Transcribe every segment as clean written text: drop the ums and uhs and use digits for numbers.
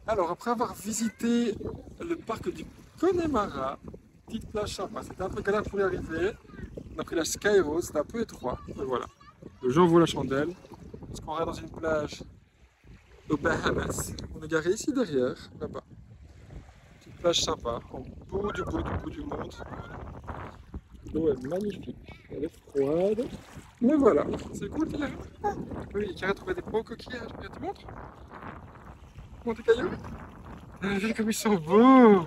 Alors, après avoir visité le parc du Connemara, petite plage sympa, c'était un peu galère pour y arriver. On a pris la Skyro, c'était un peu étroit, mais voilà. Le Jean vaut la chandelle, parce qu'on reste dans une plage aux Bahamas. On est garé ici derrière, là-bas. Petite plage sympa, au bout du monde. L'eau est magnifique, elle est froide, mais voilà, c'est cool d'y arriver. Oui, il a trouvé des beaux coquillages, regarde, tu montres? Montre tes cailloux? Regardez comme ils sont beaux!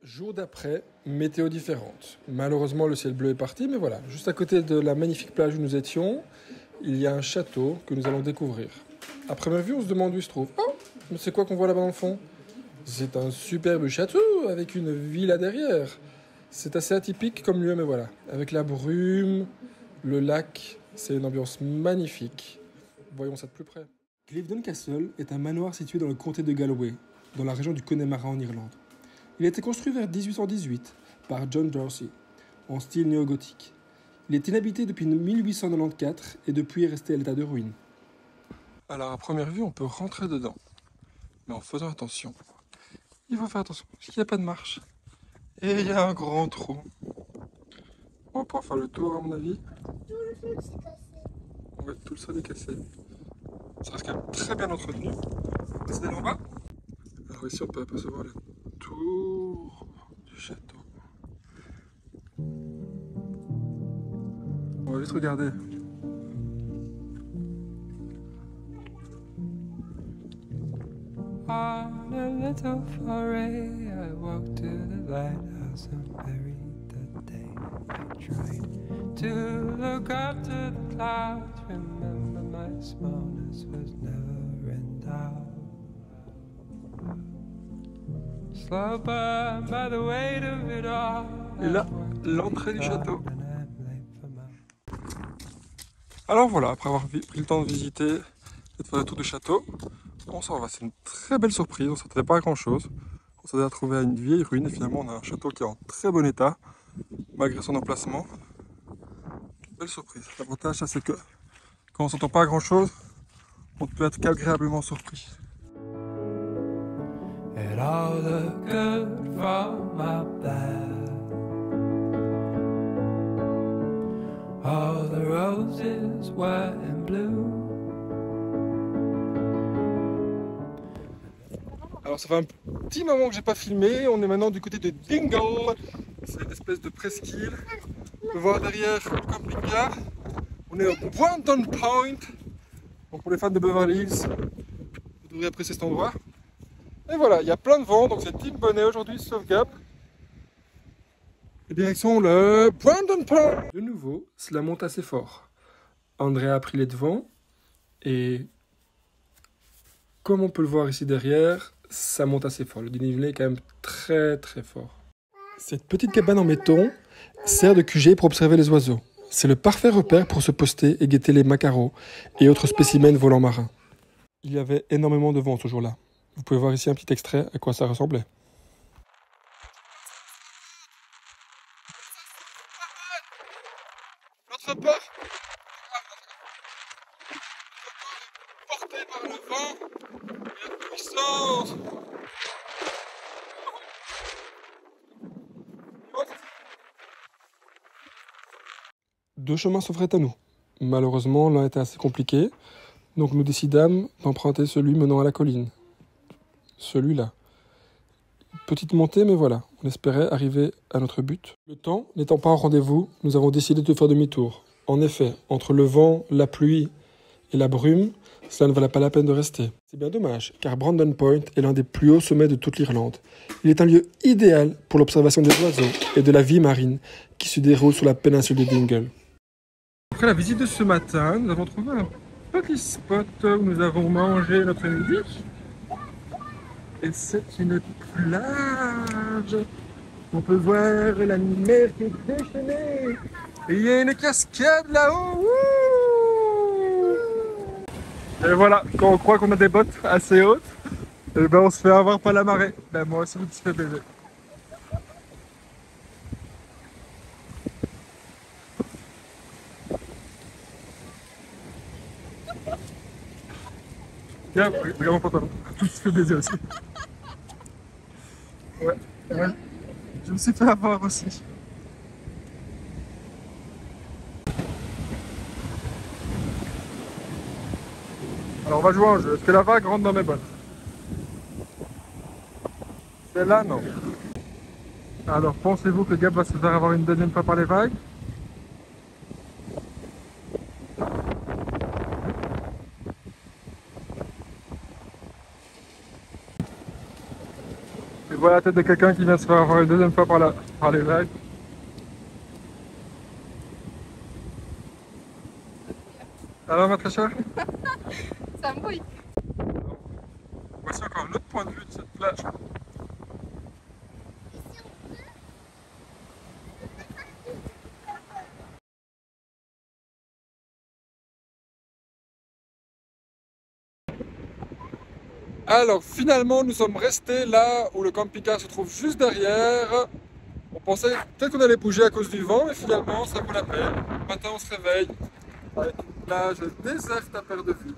Jour d'après, météo différente. Malheureusement, le ciel bleu est parti, mais voilà, juste à côté de la magnifique plage où nous étions, il y a un château que nous allons découvrir. À première vue, on se demande où il se trouve. Oh, mais c'est quoi qu'on voit là-bas dans le fond? C'est un superbe château avec une villa derrière. C'est assez atypique comme lieu, mais voilà. Avec la brume, le lac, c'est une ambiance magnifique. Voyons ça de plus près. Clifton Castle est un manoir situé dans le comté de Galway, dans la région du Connemara en Irlande. Il a été construit vers 1818 par John Dorsey, en style néo-gothique. Il est inhabité depuis 1894 et depuis est resté à l'état de ruine. Alors à première vue, on peut rentrer dedans, mais en faisant attention. Il faut faire attention, parce qu'il n'y a pas de marche. Et il y a un grand trou. On va pouvoir faire le tour, à mon avis. Tout le sol s'est cassé. Ouais, tout le sol est cassé. Ça reste quand même très bien entretenu. On va passer en bas. Alors ici, on peut apercevoir la tour du château. On va juste regarder. On a little foray, I walked to the lighthouse and buried the day. I tried to look up to the clouds, remember my smallness was never in doubt. Slow burn by the weight of it all. Et là, l'entrée du château. Alors voilà, après avoir pris le temps de visiter cette fois le tour du château, on s'en va. C'est une très belle surprise, on ne s'attendait pas à grand chose. On s'attendait à trouver une vieille ruine et finalement on a un château qui est en très bon état, malgré son emplacement. Belle surprise. L'avantage c'est que quand on ne s'entend pas à grand chose, on peut être qu'agréablement surpris. It all looked good from up there. All the roses were in bloom. Alors ça fait un petit moment que j'ai pas filmé, on est maintenant du côté de Dingle, c'est une espèce de presqu'île. On peut voir derrière le camping-car. On est au Brandon Point. Donc pour les fans de Beverly Hills, vous devriez apprécier cet endroit. Et voilà, il y a plein de vent, donc c'est Team Bonnet aujourd'hui, sauf Gap. Et direction le Brandon Point. De nouveau, cela monte assez fort. Andrea a pris les devants et comme on peut le voir ici derrière, ça monte assez fort. Le dénivelé est quand même très très fort. Cette petite cabane en béton sert de QG pour observer les oiseaux. C'est le parfait repère pour se poster et guetter les maquereaux et autres spécimens volants marins. Il y avait énormément de vent ce jour-là. Vous pouvez voir ici un petit extrait à quoi ça ressemblait. Notre port porté par le vent et la puissance. Deux chemins s'offraient à nous. Malheureusement, l'un était assez compliqué, donc nous décidâmes d'emprunter celui menant à la colline. Celui-là. Petite montée, mais voilà, on espérait arriver à notre but. Le temps n'étant pas au rendez-vous, nous avons décidé de faire demi-tour. En effet, entre le vent, la pluie et la brume, cela ne valait pas la peine de rester. C'est bien dommage, car Brandon Point est l'un des plus hauts sommets de toute l'Irlande. Il est un lieu idéal pour l'observation des oiseaux et de la vie marine qui se déroule sur la péninsule de Dingle. Après la visite de ce matin, nous avons trouvé un petit spot où nous avons mangé notre midi. Et c'est une plage. On peut voir la mer qui est déchaînée. Et il y a une cascade là-haut. Et voilà, quand on croit qu'on a des bottes assez hautes, et ben on se fait avoir par la marée. Ben moi aussi, je me suis fait baiser. Regarde mon pantalon. Tout se fait baiser aussi. Ouais, ouais. Je me suis fait avoir aussi. Alors on va jouer à un jeu. Est-ce que la vague rentre dans mes bottes? Celle-là, non. Alors pensez-vous que Gab va se faire avoir une deuxième fois par les vagues? Je vois la tête de quelqu'un qui vient se faire avoir une deuxième fois par les vagues. Alors ma très chère? Ça mouille. Voici encore un autre point de vue de cette plage. Alors finalement nous sommes restés là où le camping-car se trouve juste derrière. On pensait peut-être qu'on allait bouger à cause du vent, mais finalement ça vaut la peine. Le matin on se réveille avec une plage déserte à perte de vue.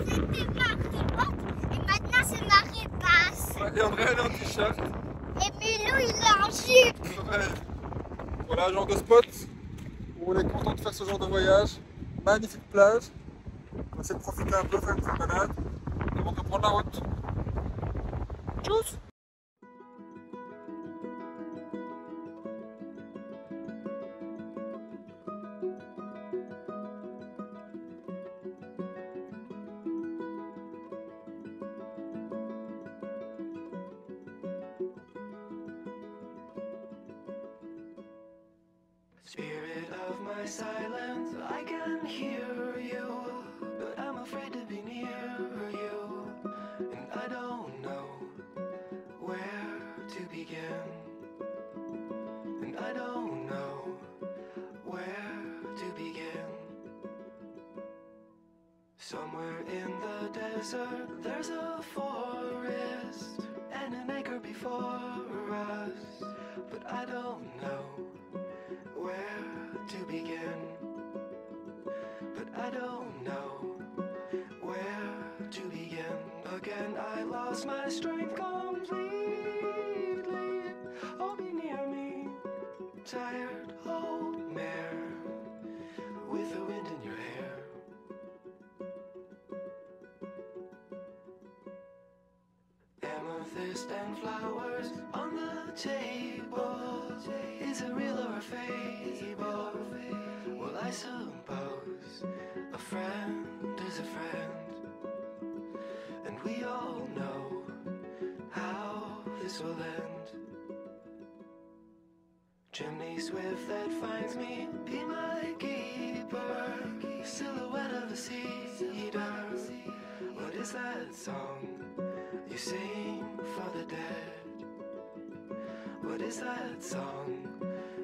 C'était marée haute et maintenant c'est marée basse. Et André elle est en t-shirt. Et Milou il est en jupe. Ouais. Voilà un genre de spot où on est content de faire ce genre de voyage. Magnifique plage. On va essayer de profiter un peu, faire une petite balade avant de prendre la route. Tchuss! Spirit of my silence, I can hear you, but I'm afraid to be near you, and I don't know where to begin, and I don't know where to begin. Somewhere in the desert, there's a forest, and an acre before us, but I don't know where to begin, but I don't know where to begin. Again I lost my strength completely. Oh, be near me, tired old mare with the wind in your hair. Amethyst and flowers on the table. Is it real or a fable? Well, I suppose a friend is a friend, and we all know how this will end. Chimney swift that finds me, be my keeper. Silhouette of a cedar. What is that song you sing for the dead? What is that song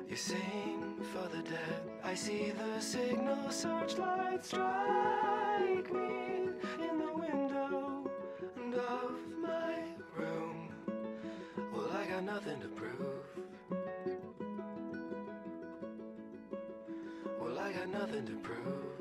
you sing for the dead? I see the signal searchlight strike me in the window of my room. Well, I got nothing to prove. Well, I got nothing to prove.